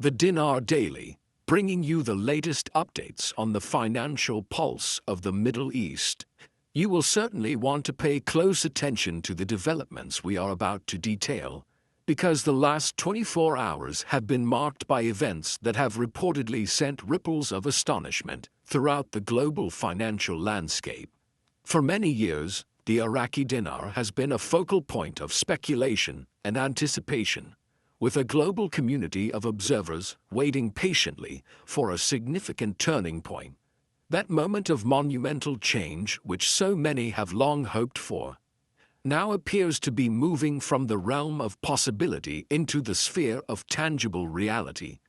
The Dinar Daily, bringing you the latest updates on the financial pulse of the Middle East. You will certainly want to pay close attention to the developments we are about to detail, because the last 24 hours have been marked by events that have reportedly sent ripples of astonishment throughout the global financial landscape. For many years, the Iraqi dinar has been a focal point of speculation and anticipation, with a global community of observers waiting patiently for a significant turning point. That moment of monumental change which so many have long hoped for now appears to be moving from the realm of possibility into the sphere of tangible reality.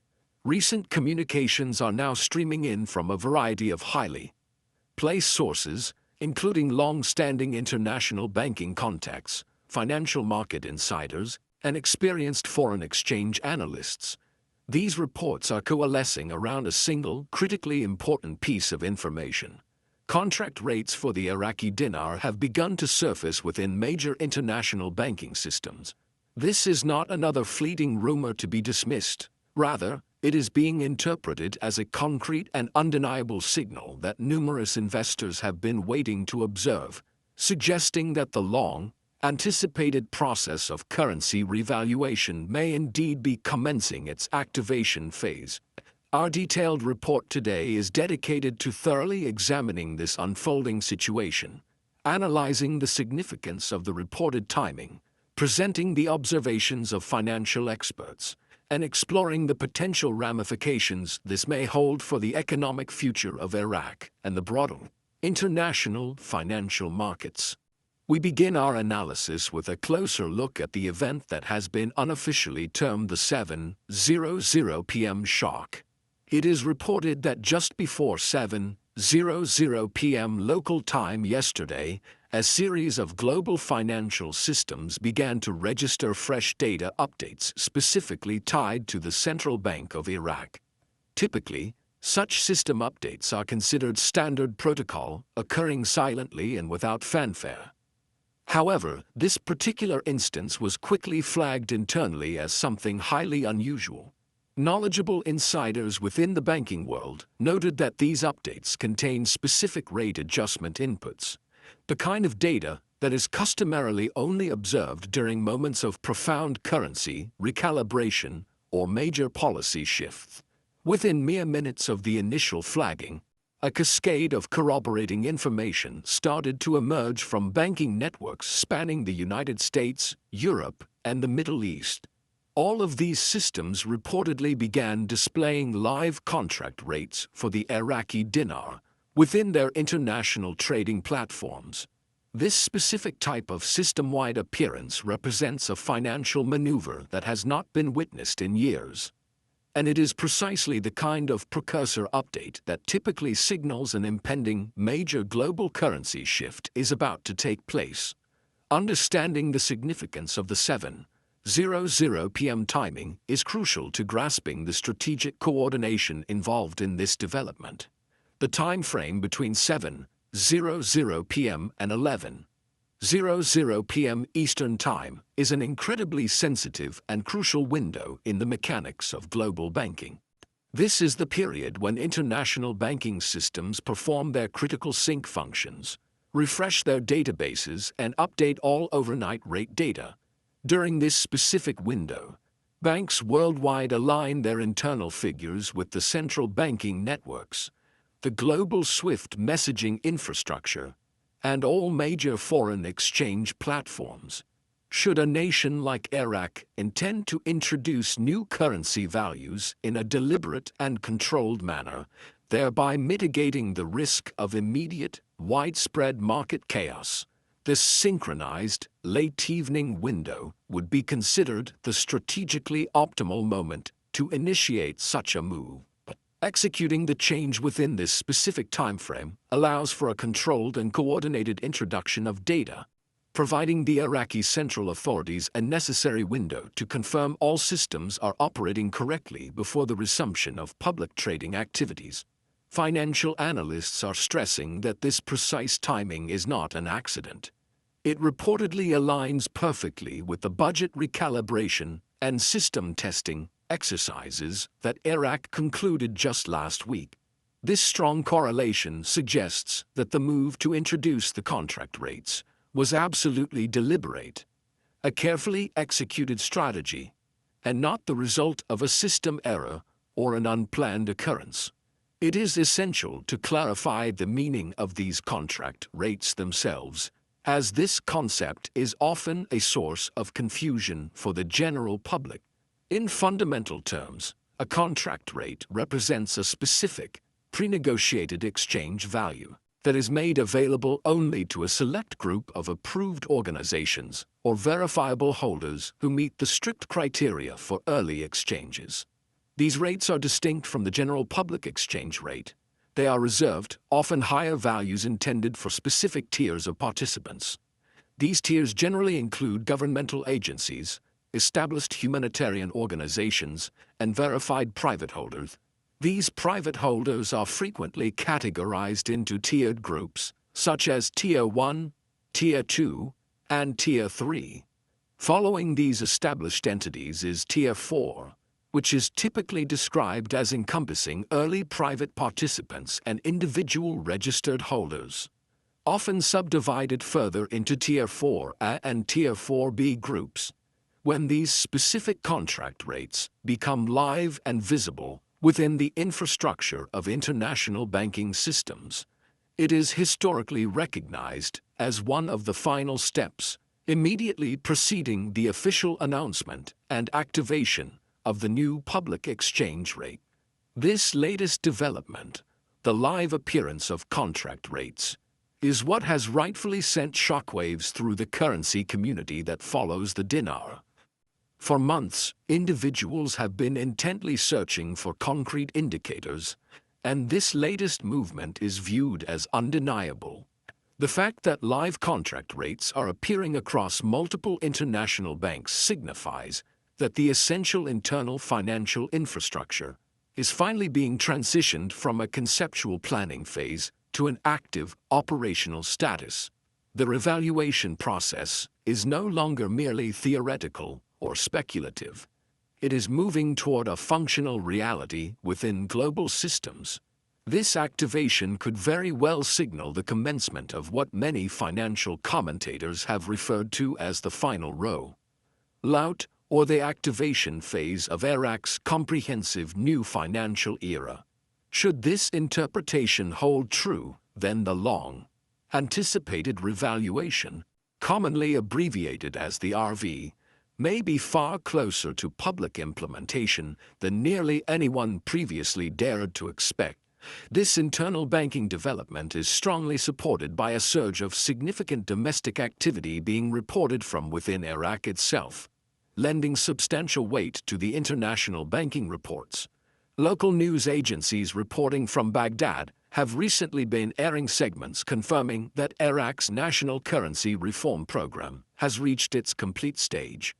Recent communications are now streaming in from a variety of highly placed sources, including long-standing international banking contacts, financial market insiders, and experienced foreign exchange analysts. These reports are coalescing around a single, critically important piece of information. Contract rates for the Iraqi dinar have begun to surface within major international banking systems. This is not another fleeting rumor to be dismissed. Rather, it is being interpreted as a concrete and undeniable signal that numerous investors have been waiting to observe, suggesting that the long-anticipated process of currency revaluation may indeed be commencing its activation phase. Our detailed report today is dedicated to thoroughly examining this unfolding situation, analyzing the significance of the reported timing, presenting the observations of financial experts, and exploring the potential ramifications this may hold for the economic future of Iraq and the broader international financial markets. We begin our analysis with a closer look at the event that has been unofficially termed the 7:00 p.m. shock. It is reported that just before 7:00 p.m. local time yesterday, a series of global financial systems began to register fresh data updates specifically tied to the Central Bank of Iraq. Typically, such system updates are considered standard protocol, occurring silently and without fanfare. However, this particular instance was quickly flagged internally as something highly unusual. Knowledgeable insiders within the banking world noted that these updates contain specific rate adjustment inputs, the kind of data that is customarily only observed during moments of profound currency recalibration or major policy shifts. Within mere minutes of the initial flagging, a cascade of corroborating information started to emerge from banking networks spanning the United States, Europe, and the Middle East. All of these systems reportedly began displaying live contract rates for the Iraqi dinar within their international trading platforms. This specific type of system-wide appearance represents a financial maneuver that has not been witnessed in years. And it is precisely the kind of precursor update that typically signals an impending major global currency shift is about to take place. Understanding the significance of the 7:00 p.m. timing is crucial to grasping the strategic coordination involved in this development. The time frame between 7:00 p.m. and 11:00 p.m. Eastern Time is an incredibly sensitive and crucial window in the mechanics of global banking. This is the period when international banking systems perform their critical sync functions, refresh their databases, and update all overnight rate data. During this specific window, banks worldwide align their internal figures with the central banking networks, the global SWIFT messaging infrastructure, and all major foreign exchange platforms. Should a nation like Iraq intend to introduce new currency values in a deliberate and controlled manner, thereby mitigating the risk of immediate, widespread market chaos, this synchronized, late-evening window would be considered the strategically optimal moment to initiate such a move. Executing the change within this specific timeframe allows for a controlled and coordinated introduction of data, providing the Iraqi central authorities a necessary window to confirm all systems are operating correctly before the resumption of public trading activities. Financial analysts are stressing that this precise timing is not an accident. It reportedly aligns perfectly with the budget recalibration and system testing exercises that Iraq concluded just last week. This strong correlation suggests that the move to introduce the contract rates was absolutely deliberate, a carefully executed strategy, and not the result of a system error or an unplanned occurrence. It is essential to clarify the meaning of these contract rates themselves, as this concept is often a source of confusion for the general public. In fundamental terms, a contract rate represents a specific, pre-negotiated exchange value that is made available only to a select group of approved organizations or verifiable holders who meet the strict criteria for early exchanges. These rates are distinct from the general public exchange rate. They are reserved, often higher values intended for specific tiers of participants. These tiers generally include governmental agencies, established humanitarian organizations, and verified private holders. These private holders are frequently categorized into tiered groups, such as Tier 1, Tier 2, and Tier 3. Following these established entities is Tier 4, which is typically described as encompassing early private participants and individual registered holders, often subdivided further into Tier 4A and Tier 4B groups. When these specific contract rates become live and visible within the infrastructure of international banking systems, it is historically recognized as one of the final steps immediately preceding the official announcement and activation of the new public exchange rate. This latest development, the live appearance of contract rates, is what has rightfully sent shockwaves through the currency community that follows the dinar. For months, individuals have been intently searching for concrete indicators, and this latest movement is viewed as undeniable. The fact that live contract rates are appearing across multiple international banks signifies that the essential internal financial infrastructure is finally being transitioned from a conceptual planning phase to an active operational status. The revaluation process is no longer merely theoretical or speculative. It is moving toward a functional reality within global systems. This activation could very well signal the commencement of what many financial commentators have referred to as the final roll-out, or the activation phase of Iraq's comprehensive new financial era. Should this interpretation hold true, then the long-anticipated revaluation, commonly abbreviated as the RV, may be far closer to public implementation than nearly anyone previously dared to expect. This internal banking development is strongly supported by a surge of significant domestic activity being reported from within Iraq itself, lending substantial weight to the international banking reports. Local news agencies reporting from Baghdad have recently been airing segments confirming that Iraq's national currency reform program has reached its complete stage.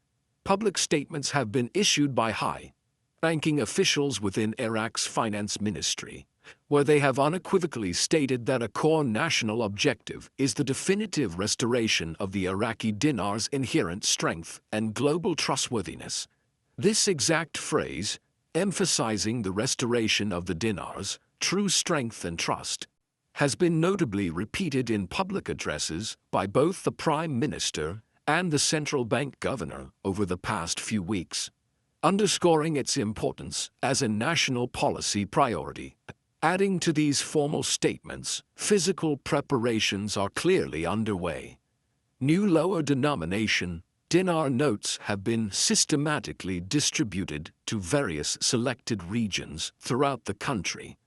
Public statements have been issued by high-ranking officials within Iraq's finance ministry, where they have unequivocally stated that a core national objective is the definitive restoration of the Iraqi dinar's inherent strength and global trustworthiness. This exact phrase, emphasizing the restoration of the dinar's true strength and trust, has been notably repeated in public addresses by both the Prime Minister and the central bank governor over the past few weeks, underscoring its importance as a national policy priority. Adding to these formal statements, physical preparations are clearly underway. New lower denomination dinar notes have been systematically distributed to various selected regions throughout the country.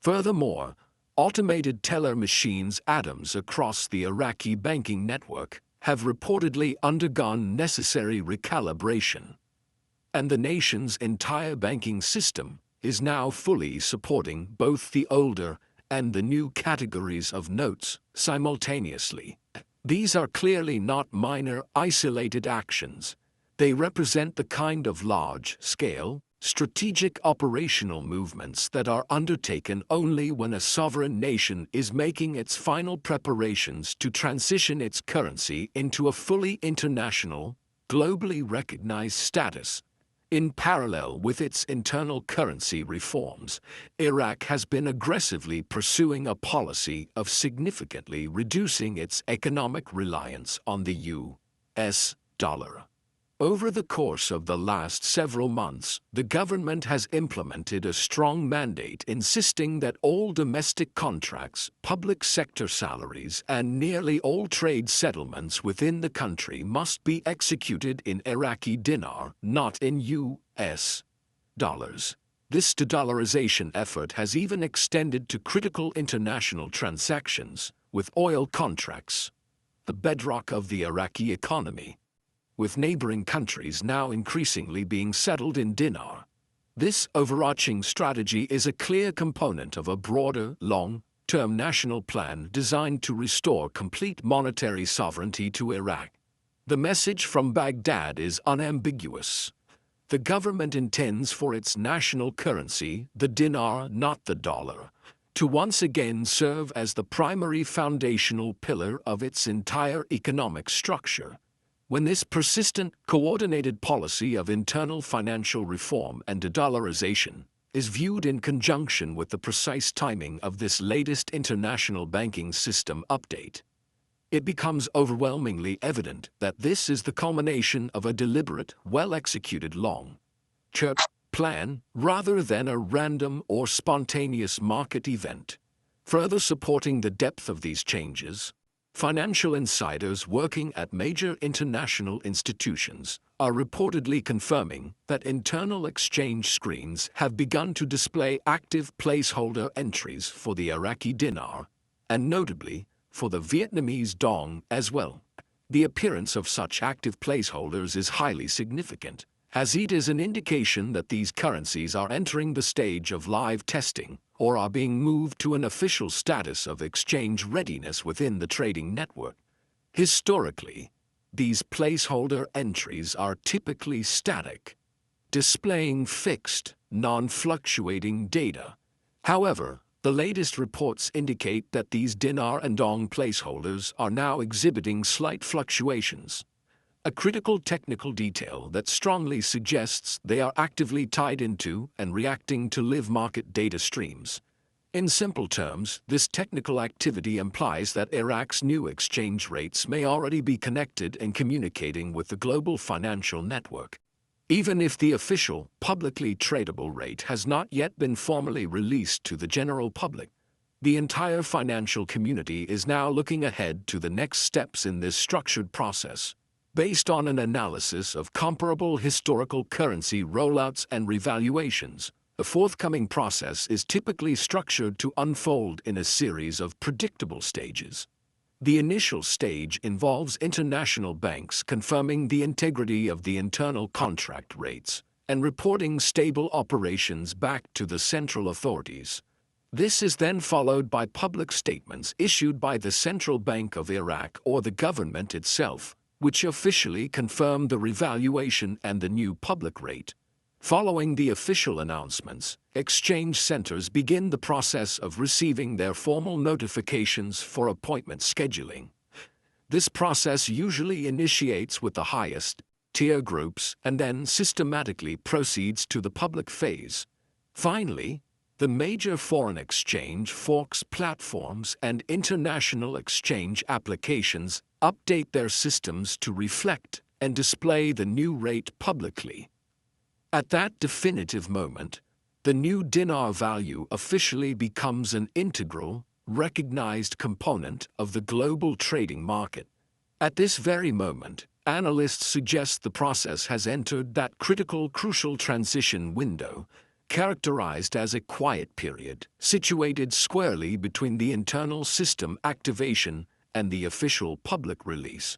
Furthermore, automated teller machines atoms across the Iraqi banking network have reportedly undergone necessary recalibration, and the nation's entire banking system is now fully supporting both the older and the new categories of notes simultaneously. These are clearly not minor, isolated actions. They represent the kind of large-scale, strategic operational movements that are undertaken only when a sovereign nation is making its final preparations to transition its currency into a fully international, globally recognized status. In parallel with its internal currency reforms, Iraq has been aggressively pursuing a policy of significantly reducing its economic reliance on the US dollar. Over the course of the last several months, the government has implemented a strong mandate insisting that all domestic contracts, public sector salaries, and nearly all trade settlements within the country must be executed in Iraqi dinar, not in US dollars. This de-dollarization effort has even extended to critical international transactions, with oil contracts, the bedrock of the Iraqi economy, with neighboring countries now increasingly being settled in dinar. This overarching strategy is a clear component of a broader, long-term national plan designed to restore complete monetary sovereignty to Iraq. The message from Baghdad is unambiguous. The government intends for its national currency, the dinar, not the dollar, to once again serve as the primary foundational pillar of its entire economic structure. When this persistent, coordinated policy of internal financial reform and de-dollarization is viewed in conjunction with the precise timing of this latest international banking system update, it becomes overwhelmingly evident that this is the culmination of a deliberate, well-executed long-term plan rather than a random or spontaneous market event. Further supporting the depth of these changes, financial insiders working at major international institutions are reportedly confirming that internal exchange screens have begun to display active placeholder entries for the Iraqi dinar, and notably, for the Vietnamese dong as well. The appearance of such active placeholders is highly significant, as it is an indication that these currencies are entering the stage of live testing or are being moved to an official status of exchange readiness within the trading network. Historically, these placeholder entries are typically static, displaying fixed, non-fluctuating data. However, the latest reports indicate that these dinar and dong placeholders are now exhibiting slight fluctuations, a critical technical detail that strongly suggests they are actively tied into and reacting to live market data streams. In simple terms, this technical activity implies that Iraq's new exchange rates may already be connected and communicating with the global financial network. Even if the official, publicly tradable rate has not yet been formally released to the general public, the entire financial community is now looking ahead to the next steps in this structured process. Based on an analysis of comparable historical currency rollouts and revaluations, the forthcoming process is typically structured to unfold in a series of predictable stages. The initial stage involves international banks confirming the integrity of the internal contract rates and reporting stable operations back to the central authorities. This is then followed by public statements issued by the Central Bank of Iraq or the government itself, which officially confirm the revaluation and the new public rate. Following the official announcements, exchange centers begin the process of receiving their formal notifications for appointment scheduling. This process usually initiates with the highest tier groups and then systematically proceeds to the public phase. Finally, the major foreign exchange forks platforms and international exchange applications update their systems to reflect and display the new rate publicly. At that definitive moment, the new dinar value officially becomes an integral, recognized component of the global trading market. At this very moment, analysts suggest the process has entered that crucial transition window, characterized as a quiet period, situated squarely between the internal system activation and the official public release.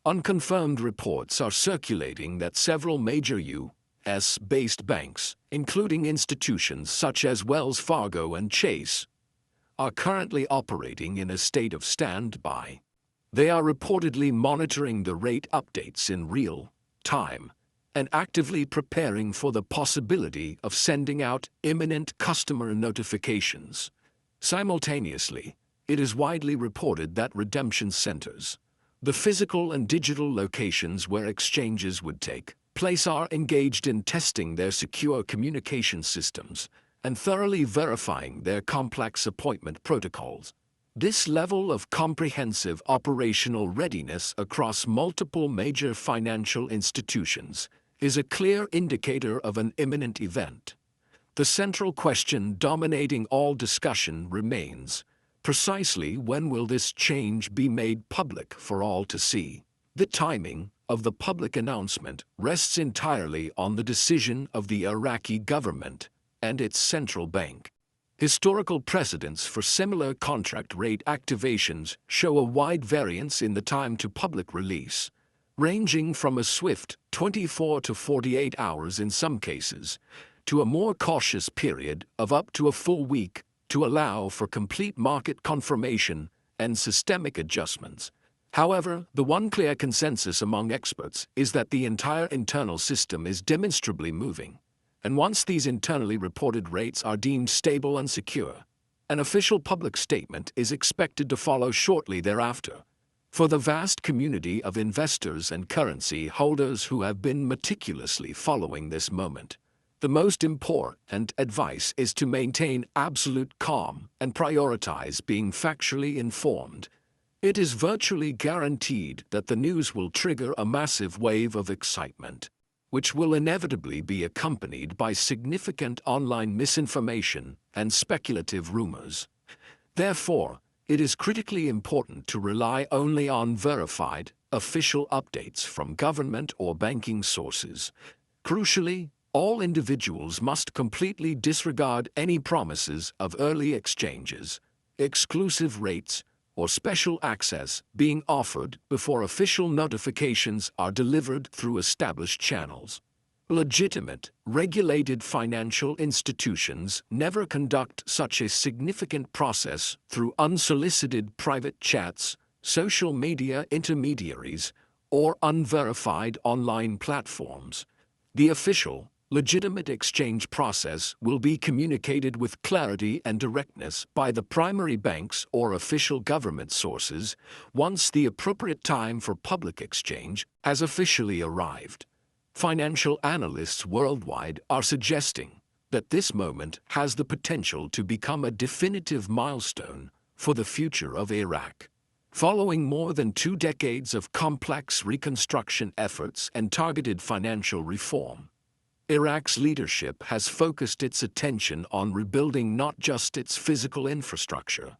Unconfirmed reports are circulating that several major US-based banks, including institutions such as Wells Fargo and Chase, are currently operating in a state of standby. They are reportedly monitoring the rate updates in real time and actively preparing for the possibility of sending out imminent customer notifications. Simultaneously, it is widely reported that redemption centers, the physical and digital locations where exchanges would take place are engaged in testing their secure communication systems and thoroughly verifying their complex appointment protocols. This level of comprehensive operational readiness across multiple major financial institutions is a clear indicator of an imminent event. The central question dominating all discussion remains: precisely when will this change be made public for all to see? The timing of the public announcement rests entirely on the decision of the Iraqi government and its central bank. Historical precedents for similar contract rate activations show a wide variance in the time to public release, ranging from a swift 24 to 48 hours in some cases, to a more cautious period of up to a full week to allow for complete market confirmation and systemic adjustments. However, the one clear consensus among experts is that the entire internal system is demonstrably moving. And once these internally reported rates are deemed stable and secure, an official public statement is expected to follow shortly thereafter. For the vast community of investors and currency holders who have been meticulously following this moment, the most important advice is to maintain absolute calm and prioritize being factually informed. It is virtually guaranteed that the news will trigger a massive wave of excitement, which will inevitably be accompanied by significant online misinformation and speculative rumors. Therefore, it is critically important to rely only on verified, official updates from government or banking sources. Crucially, all individuals must completely disregard any promises of early exchanges, exclusive rates, or special access being offered before official notifications are delivered through established channels. Legitimate, regulated financial institutions never conduct such a significant process through unsolicited private chats, social media intermediaries, or unverified online platforms. The official, legitimate exchange process will be communicated with clarity and directness by the primary banks or official government sources once the appropriate time for public exchange has officially arrived. Financial analysts worldwide are suggesting that this moment has the potential to become a definitive milestone for the future of Iraq. Following more than 2 decades of complex reconstruction efforts and targeted financial reform, Iraq's leadership has focused its attention on rebuilding not just its physical infrastructure,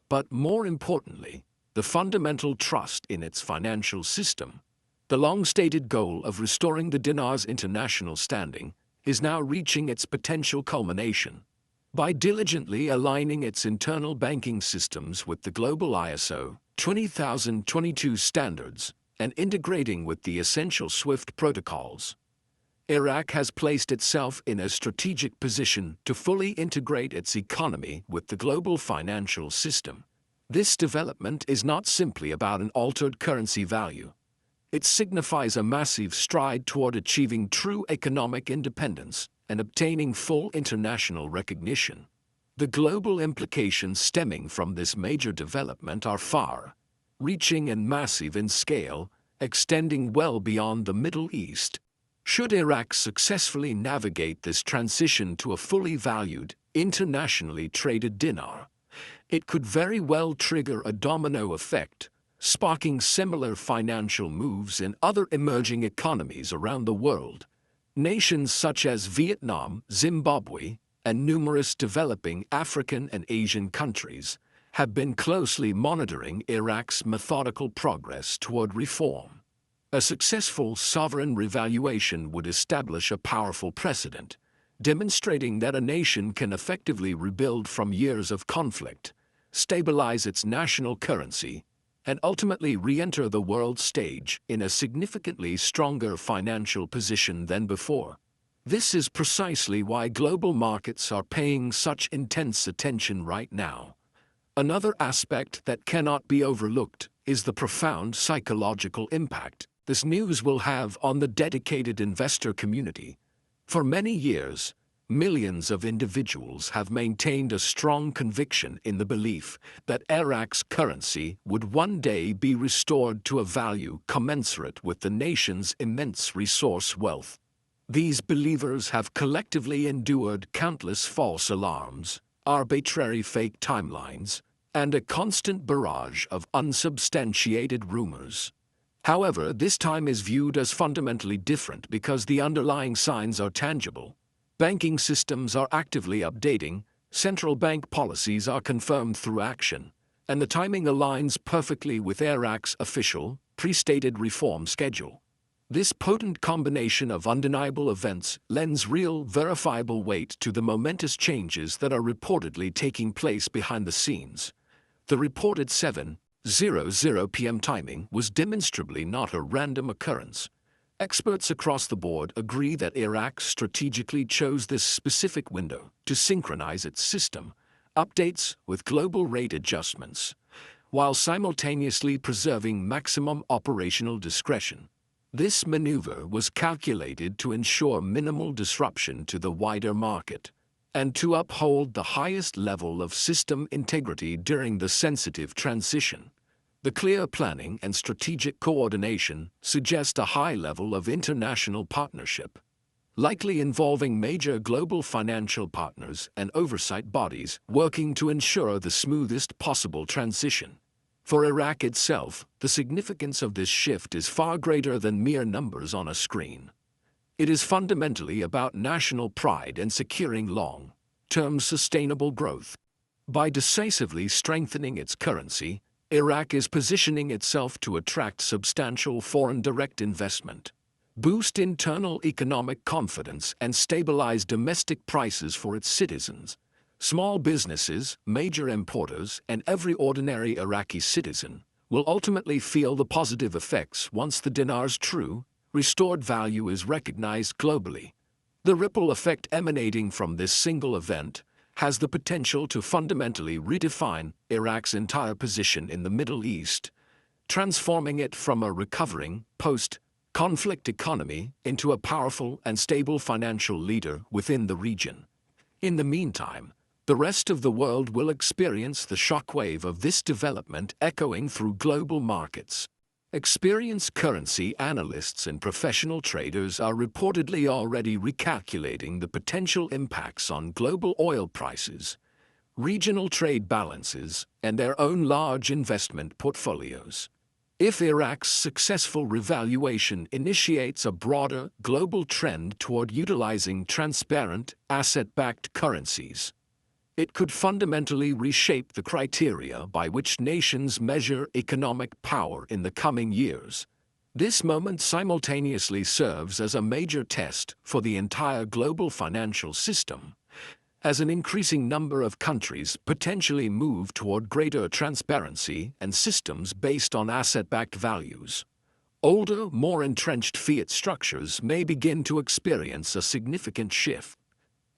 but more importantly, the fundamental trust in its financial system. The long-stated goal of restoring the dinar's international standing is now reaching its potential culmination. By diligently aligning its internal banking systems with the global ISO 20022 standards and integrating with the essential SWIFT protocols, Iraq has placed itself in a strategic position to fully integrate its economy with the global financial system. This development is not simply about an altered currency value. It signifies a massive stride toward achieving true economic independence and obtaining full international recognition. The global implications stemming from this major development are far-reaching and massive in scale, extending well beyond the Middle East. Should Iraq successfully navigate this transition to a fully valued, internationally traded dinar, it could very well trigger a domino effect, sparking similar financial moves in other emerging economies around the world. Nations such as Vietnam, Zimbabwe, and numerous developing African and Asian countries have been closely monitoring Iraq's methodical progress toward reform. A successful sovereign revaluation would establish a powerful precedent, demonstrating that a nation can effectively rebuild from years of conflict, stabilize its national currency, and ultimately re-enter the world stage in a significantly stronger financial position than before. This is precisely why global markets are paying such intense attention right now. Another aspect that cannot be overlooked is the profound psychological impact this news will have on the dedicated investor community. For many years, Millions of individuals have maintained a strong conviction in the belief that Iraq's currency would one day be restored to a value commensurate with the nation's immense resource wealth. These believers have collectively endured countless false alarms, arbitrary fake timelines, and a constant barrage of unsubstantiated rumors. However, this time is viewed as fundamentally different because the underlying signs are tangible. Banking systems are actively updating, central bank policies are confirmed through action, and the timing aligns perfectly with Iraq's official, pre-stated reform schedule. This potent combination of undeniable events lends real, verifiable weight to the momentous changes that are reportedly taking place behind the scenes. The reported 7:00 p.m. timing was demonstrably not a random occurrence. Experts across the board agree that Iraq strategically chose this specific window to synchronize its system updates with global rate adjustments, while simultaneously preserving maximum operational discretion. This maneuver was calculated to ensure minimal disruption to the wider market and to uphold the highest level of system integrity during the sensitive transition. The clear planning and strategic coordination suggest a high level of international partnership, likely involving major global financial partners and oversight bodies working to ensure the smoothest possible transition. For Iraq itself, the significance of this shift is far greater than mere numbers on a screen. It is fundamentally about national pride and securing long-term sustainable growth. By decisively strengthening its currency, Iraq is positioning itself to attract substantial foreign direct investment, boost internal economic confidence, and stabilize domestic prices for its citizens. Small businesses, major importers, and every ordinary Iraqi citizen will ultimately feel the positive effects once the dinar's true, restored value is recognized globally. The ripple effect emanating from this single event has the potential to fundamentally redefine Iraq's entire position in the Middle East, transforming it from a recovering, post-conflict economy into a powerful and stable financial leader within the region. In the meantime, the rest of the world will experience the shockwave of this development echoing through global markets. Experienced currency analysts and professional traders are reportedly already recalculating the potential impacts on global oil prices, regional trade balances, and their own large investment portfolios. If Iraq's successful revaluation initiates a broader global trend toward utilizing transparent, asset-backed currencies, it could fundamentally reshape the criteria by which nations measure economic power in the coming years. This moment simultaneously serves as a major test for the entire global financial system, as an increasing number of countries potentially move toward greater transparency and systems based on asset-backed values. Older, more entrenched fiat structures may begin to experience a significant shift.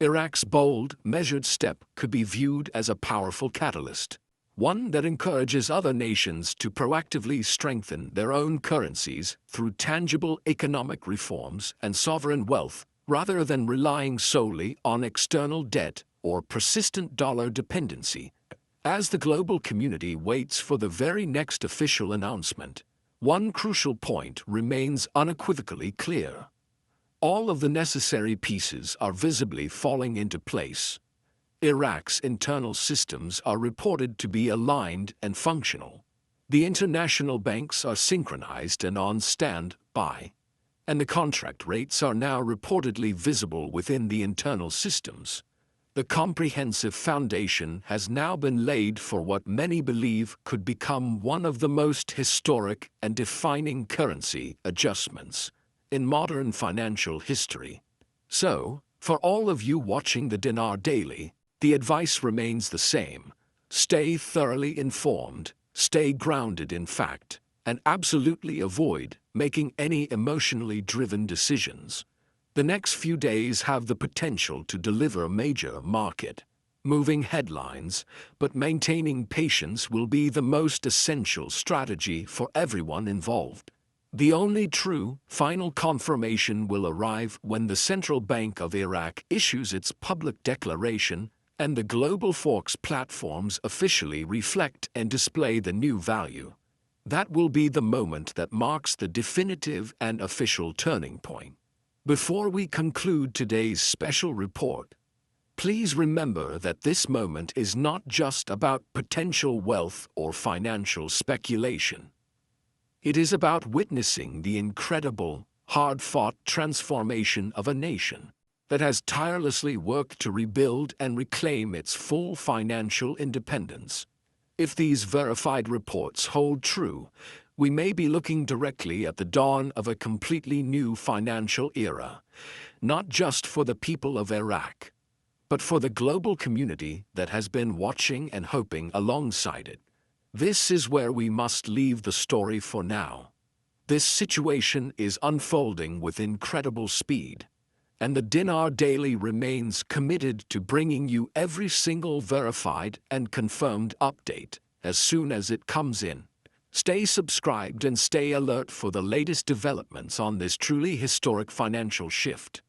Iraq's bold, measured step could be viewed as a powerful catalyst, one that encourages other nations to proactively strengthen their own currencies through tangible economic reforms and sovereign wealth, rather than relying solely on external debt or persistent dollar dependency. As the global community waits for the very next official announcement, one crucial point remains unequivocally clear. All of the necessary pieces are visibly falling into place. Iraq's internal systems are reported to be aligned and functional. The international banks are synchronized and on standby, and the contract rates are now reportedly visible within the internal systems. The comprehensive foundation has now been laid for what many believe could become one of the most historic and defining currency adjustments in modern financial history. So, for all of you watching the Dinar Daily, the advice remains the same. Stay thoroughly informed, stay grounded in fact, and absolutely avoid making any emotionally driven decisions. The next few days have the potential to deliver major market-moving headlines, but maintaining patience will be the most essential strategy for everyone involved. The only true, final confirmation will arrive when the Central Bank of Iraq issues its public declaration and the global Forex platforms officially reflect and display the new value. That will be the moment that marks the definitive and official turning point. Before we conclude today's special report, please remember that this moment is not just about potential wealth or financial speculation. It is about witnessing the incredible, hard-fought transformation of a nation that has tirelessly worked to rebuild and reclaim its full financial independence. If these verified reports hold true, we may be looking directly at the dawn of a completely new financial era, not just for the people of Iraq, but for the global community that has been watching and hoping alongside it. This is where we must leave the story for now. This situation is unfolding with incredible speed, and the Dinar Daily remains committed to bringing you every single verified and confirmed update as soon as it comes in. Stay subscribed and stay alert for the latest developments on this truly historic financial shift.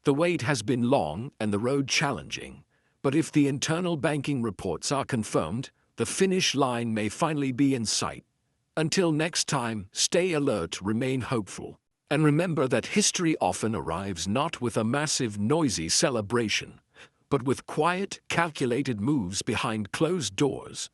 The wait has been long and the road challenging, but if the internal banking reports are confirmed, the finish line may finally be in sight. Until next time, stay alert, remain hopeful, and remember that history often arrives not with a massive, noisy celebration, but with quiet, calculated moves behind closed doors.